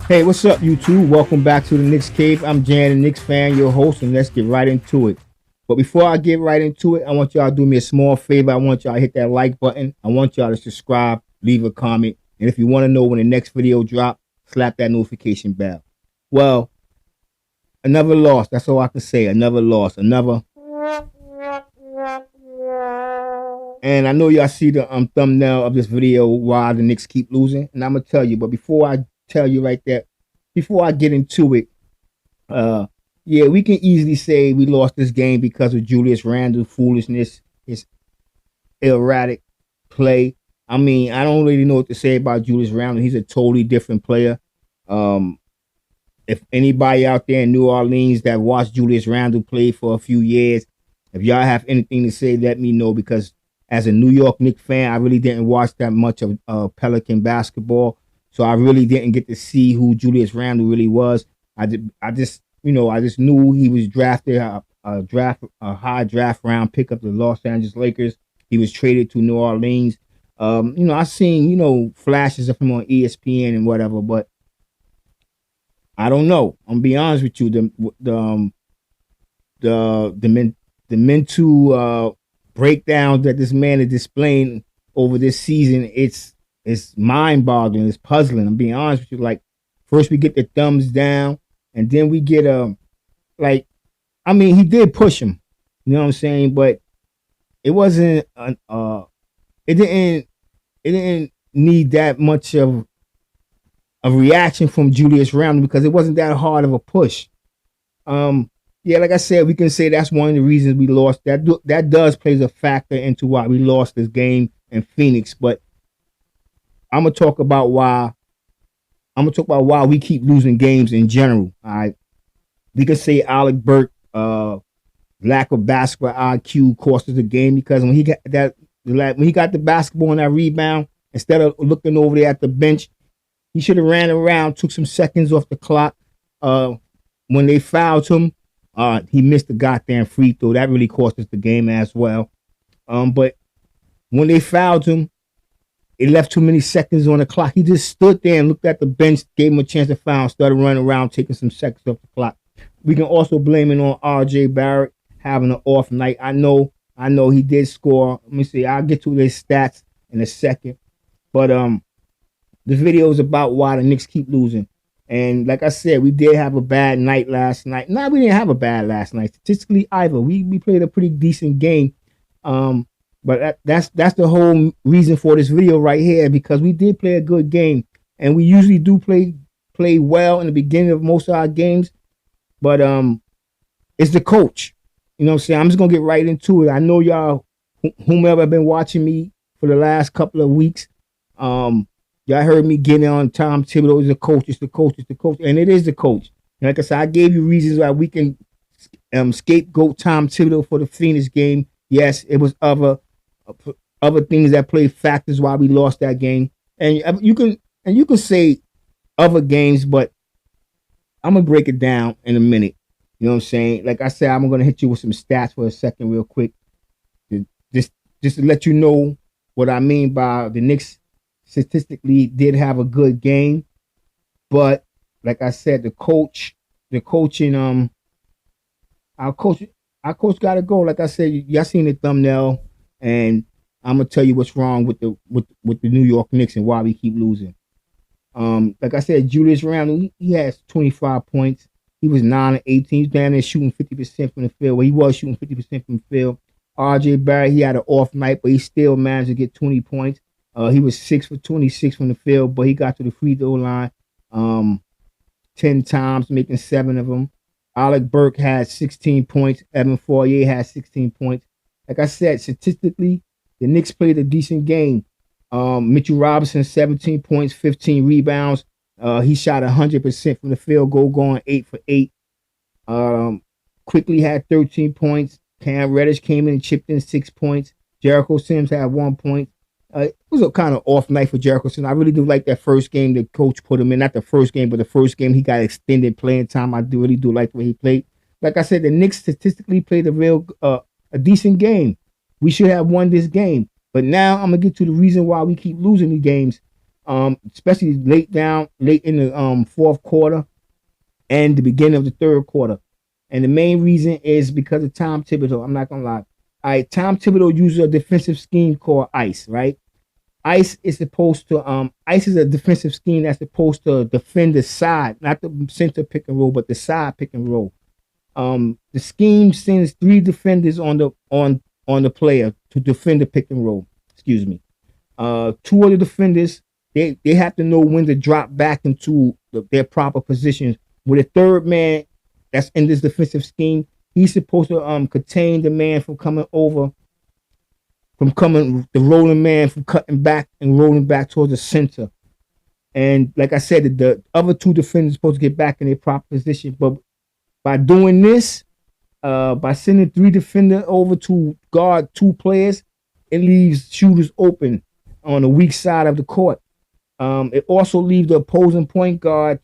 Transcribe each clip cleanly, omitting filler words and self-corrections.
Hey, what's up, YouTube? Welcome back to the Knicks Cave. I'm Jan, the Knicks fan, your host, and let's get right into it. But before I get right into it, I want y'all to do me a small favor. I want y'all to hit that like button. I want y'all to subscribe, leave a comment, and if you want to know when the next video drop, slap that notification bell. Well, another loss. That's all I can say. Another loss. Another. And I know y'all see the thumbnail of this video why the Knicks keep losing, and I'm gonna tell you. But before I tell you right there, before I get into it, uh, yeah, we can easily say we lost this game because of Julius Randle foolishness, his erratic play. I mean, I don't really know what to say about Julius Randle. He's a totally different player. Um, if anybody out there in New Orleans that watched Julius Randle play for a few years, if y'all have anything to say, let me know, because as a New York Knicks fan, I really didn't watch that much of Pelican basketball, so I really didn't get to see who Julius Randle really was. I just knew he was drafted a high draft round pick up the Los Angeles Lakers. He was traded to New Orleans. I seen flashes of him on ESPN and whatever, but I don't know. I'm gonna be honest with you. The mental breakdowns that this man is displaying over this season, it's mind boggling. It's puzzling. I'm being honest with you. Like, first we get the thumbs down, and then we get like, I mean, he did push him. You know what I'm saying? But it wasn't it didn't need that much of a reaction from Julius Randle because it wasn't that hard of a push. Yeah, like I said, we can say that's one of the reasons we lost. That does plays a factor into why we lost this game in Phoenix. But I'm gonna talk about why. I'm gonna talk about why we keep losing games in general. All right, we can say Alec Burke, lack of basketball IQ cost us the game because when he got the basketball on that rebound, instead of looking over there at the bench, he should have ran around, took some seconds off the clock. When they fouled him, he missed the goddamn free throw. That really cost us the game as well. But when they fouled him, it left too many seconds on the clock. He just stood there and looked at the bench, gave him a chance to foul, started running around, taking some seconds off the clock. We can also blame it on R.J. Barrett having an off night. I know he did score. Let me see. I'll get to his stats in a second. But the video is about why the Knicks keep losing. And like I said, we did have a bad night last night. No, we didn't have a bad last night statistically either. We played a pretty decent game. But that's the whole reason for this video right here, because we did play a good game, and we usually do play well in the beginning of most of our games. But it's the coach. You know what I'm saying? I'm just gonna get right into it. I know y'all, whomever been watching me for the last couple of weeks, y'all heard me getting on Tom Thibodeau is the coach, it's the coach, it's the coach, and it is the coach. And like I said, I gave you reasons why we can scapegoat Tom Thibodeau for the Phoenix game. Yes, it was other things that played factors why we lost that game, and you can say other games, but I'm gonna break it down in a minute. You know what I'm saying? Like I said, I'm gonna hit you with some stats for a second, real quick, just to let you know what I mean by the Knicks statistically did have a good game, but like I said, the coaching, our coach got to go. Like I said, y'all seen the thumbnail, and I'm gonna tell you what's wrong with the New York Knicks and why we keep losing. Like I said, Julius Randle, he has 25 points. He was 9 of 18. He's down there shooting 50% from the field. Well, he was shooting 50% from the field. R.J. Barrett, he had an off night, but he still managed to get 20 points. He was 6 for 26 from the field, but he got to the free throw line 10 times, making 7 of them. Alec Burke had 16 points. Evan Fournier had 16 points. Like I said, statistically, the Knicks played a decent game. Mitchell Robinson, 17 points, 15 rebounds. He shot 100% from the field goal, going 8 for 8. Quickly had 13 points. Cam Reddish came in and chipped in 6 points. Jericho Sims had 1 point. It was a kind of off night for Jericho Sims. I really do like that first game the coach put him in. Not the first game, but the first game he got extended playing time. I really do like the way he played. Like I said, the Knicks statistically played a decent game. We should have won this game. But now I'm gonna get to the reason why we keep losing these games. Especially late in the fourth quarter and the beginning of the third quarter. And the main reason is because of Tom Thibodeau. I'm not gonna lie. All right, Tom Thibodeau uses a defensive scheme called ICE, right? ICE is a defensive scheme that's supposed to defend the side, not the center pick and roll, but the side pick and roll. The scheme sends three defenders on the player to defend the pick and roll. Excuse me. Two of the defenders they have to know when to drop back into their proper positions. With a third man that's in this defensive scheme, he's supposed to contain the man from coming over, the rolling man from cutting back and rolling back towards the center. And like I said, the other two defenders are supposed to get back in their proper position. But by doing this, by sending three defenders over to guard two players, it leaves shooters open on the weak side of the court. It also leaves the opposing point guard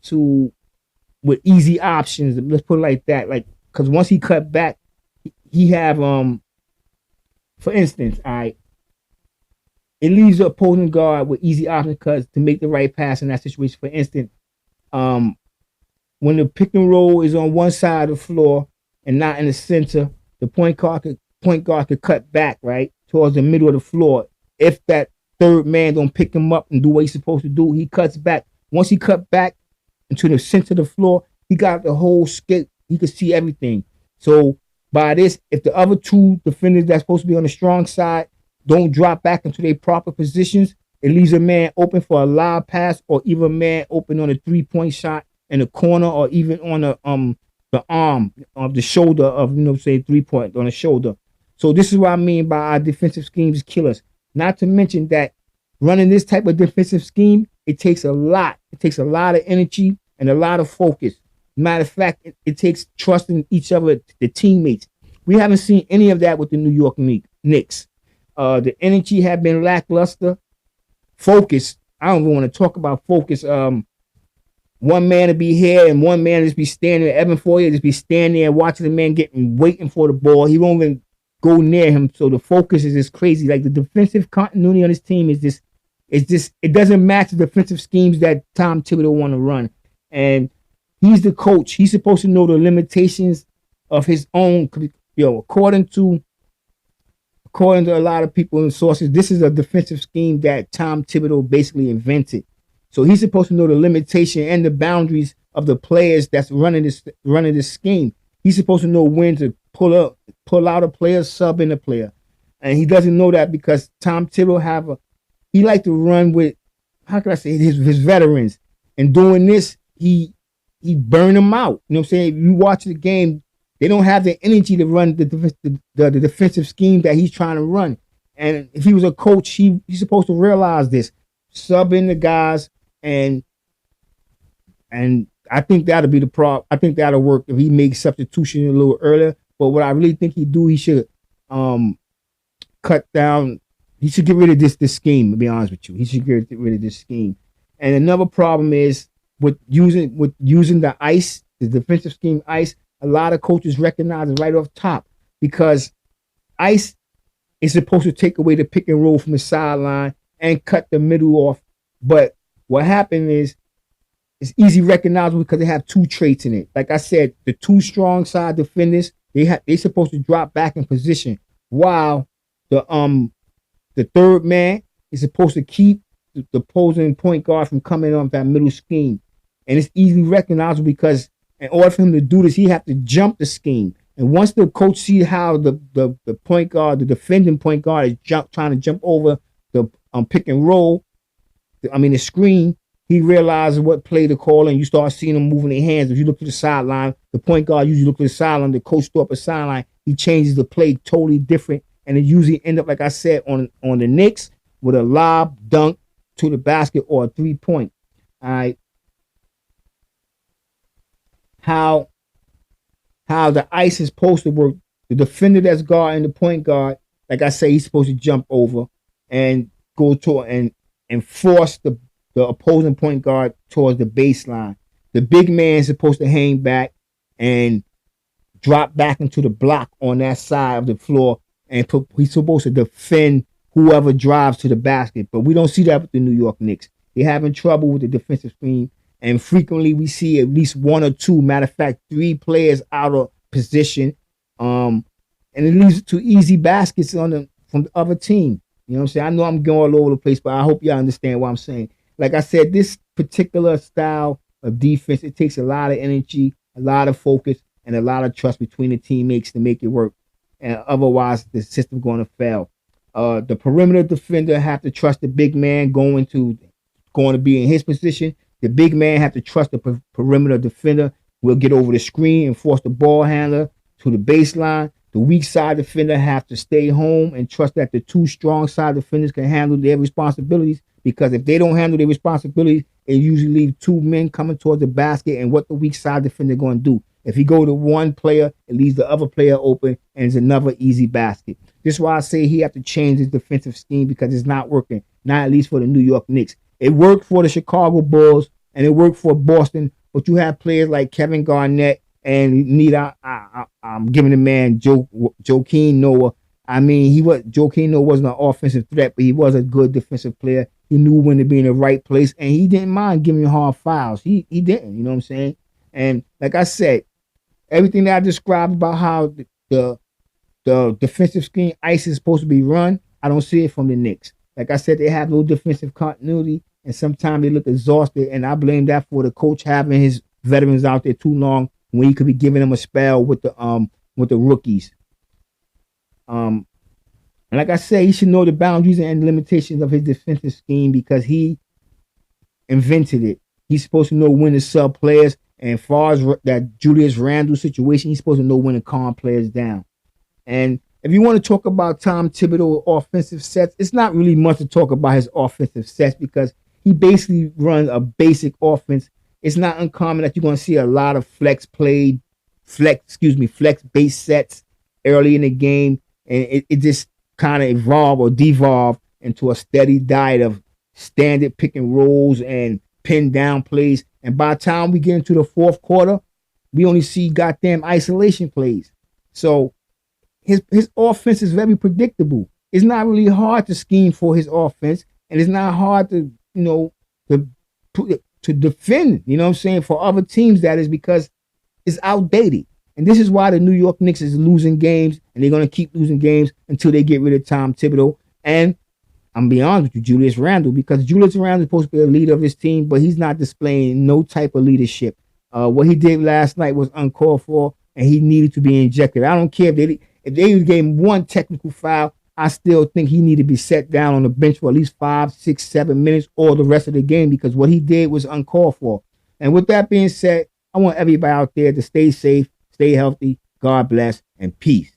with easy options. Let's put it like that. Like, because once he cut back, he have for instance, it leaves the opposing guard with easy options because to make the right pass in that situation. For instance, when the pick and roll is on one side of the floor and not in the center, the point guard could cut back right towards the middle of the floor. If that third man don't pick him up and do what he's supposed to do, he cuts back. Once he cut back into the center of the floor, he got the whole scape. He could see everything. So by this, if the other two defenders that's supposed to be on the strong side don't drop back into their proper positions, it leaves a man open for a lob pass or even a man open on a 3-point shot in the corner or even on the arm of the shoulder of, say 3-point on the shoulder. So this is what I mean by our defensive schemes killers. Not to mention that running this type of defensive scheme, it takes a lot. It takes a lot of energy and a lot of focus. Matter of fact, it takes trust in each other, the teammates. We haven't seen any of that with the New York Knicks. The energy had been lackluster. Focus. I don't even want to talk about focus. One man to be here and one man just be standing. Evan Fournier just be standing there watching the man waiting for the ball. He won't even go near him. So the focus is just crazy. Like the defensive continuity on this team is just it doesn't match the defensive schemes that Tom Thibodeau want to run. And he's the coach. He's supposed to know the limitations of his own. According to a lot of people and sources, this is a defensive scheme that Tom Thibodeau basically invented. So he's supposed to know the limitation and the boundaries of the players that's running this scheme. He's supposed to know when to pull out a player, sub in a player, and he doesn't know that because Tom Thibodeau he like to run with, how can I say, his veterans. And doing this, he burned them out. You know what I'm saying? If you watch the game, they don't have the energy to run the defensive scheme that he's trying to run. And if he was a coach, he's supposed to realize this, sub in the guys, and I think that'll be the problem. I think that'll work if he makes substitution a little earlier. But what I really think he should cut down. He should get rid of this scheme. To be honest with you, he should get rid of this scheme. And another problem is with using the ICE, the defensive scheme ICE. A lot of coaches recognize it right off top because ICE is supposed to take away the pick and roll from the sideline and cut the middle off. But what happened is it's easy recognizable because they have two traits in it. Like I said, the two strong side defenders, they supposed to drop back in position while the third man is supposed to keep the opposing point guard from coming on that middle scheme. And it's easily recognizable because in order for him to do this, he have to jump the scheme. And once the coach see how the point guard, the defending point guard is trying to jump over the pick and roll, the screen, he realizes what play to call, and you start seeing them moving their hands. If you look to the sideline, the point guard usually look to the sideline, the coach throw up a sideline, he changes the play totally different, and it usually end up, like I said, on the Knicks with a lob, dunk to the basket or a 3-point. All right. How the ICE is supposed to work. The defender that's guarding the point guard, like I say, he's supposed to jump over and go to and force the opposing point guard towards the baseline. The big man is supposed to hang back and drop back into the block on that side of the floor, and he's supposed to defend whoever drives to the basket. But we don't see that with the New York Knicks. They're having trouble with the defensive scheme, and frequently we see at least one or two, matter of fact, three players out of position, and it leads to easy baskets on the from the other team. You know what I'm saying? I know I'm going all over the place, but I hope y'all understand what I'm saying. Like I said, this particular style of defense, it takes a lot of energy, a lot of focus, and a lot of trust between the teammates to make it work. And otherwise, the system's going to fail. The perimeter defender have to trust the big man going to be in his position. The big man have to trust the perimeter defender will get over the screen and force the ball handler to the baseline. The weak side defender have to stay home and trust that the two strong side defenders can handle their responsibilities. Because if they don't handle their responsibilities, it usually leaves two men coming towards the basket. And what the weak side defender going to do? If he go to one player, it leaves the other player open, and it's another easy basket. This is why I say he have to change his defensive scheme because it's not working. Not at least for the New York Knicks. It worked for the Chicago Bulls and it worked for Boston, but you have players like Kevin Garnett and I'm giving the man Joakim Noah. I mean, Joakim Noah wasn't an offensive threat, but he was a good defensive player. He knew when to be in the right place, and he didn't mind giving hard fouls. He didn't, you know what I'm saying? And like I said, everything that I described about how the defensive scheme ICE is supposed to be run, I don't see it from the Knicks. Like I said, they have no defensive continuity, and sometimes they look exhausted, and I blame that for the coach having his veterans out there too long when he could be giving them a spell with the rookies. And like I said, he should know the boundaries and limitations of his defensive scheme because he invented it. He's supposed to know when to sub players, and as far as that Julius Randle situation, he's supposed to know when to calm players down. And if you want to talk about Tom Thibodeau offensive sets, it's not really much to talk about his offensive sets because he basically runs a basic offense. It's not uncommon that you're going to see a lot of flex base sets early in the game, and it just kind of evolve or devolve into a steady diet of standard pick and rolls and pin down plays. And by the time we get into the fourth quarter, we only see goddamn isolation plays. So his offense is very predictable. It's not really hard to scheme for his offense, and it's not hard to to defend. You know what I'm saying, for other teams, that is because it's outdated. And this is why the New York Knicks is losing games, and they're going to keep losing games until they get rid of Tom Thibodeau. And I'm going to be honest with you, Julius Randle, because Julius Randle is supposed to be a leader of his team, but he's not displaying no type of leadership. What he did last night was uncalled for, and he needed to be injected. I don't care if they gave him one technical foul. I still think he needed to be set down on the bench for at least 5, 6, 7 minutes or the rest of the game because what he did was uncalled for. And with that being said, I want everybody out there to stay safe, stay healthy, God bless, and peace.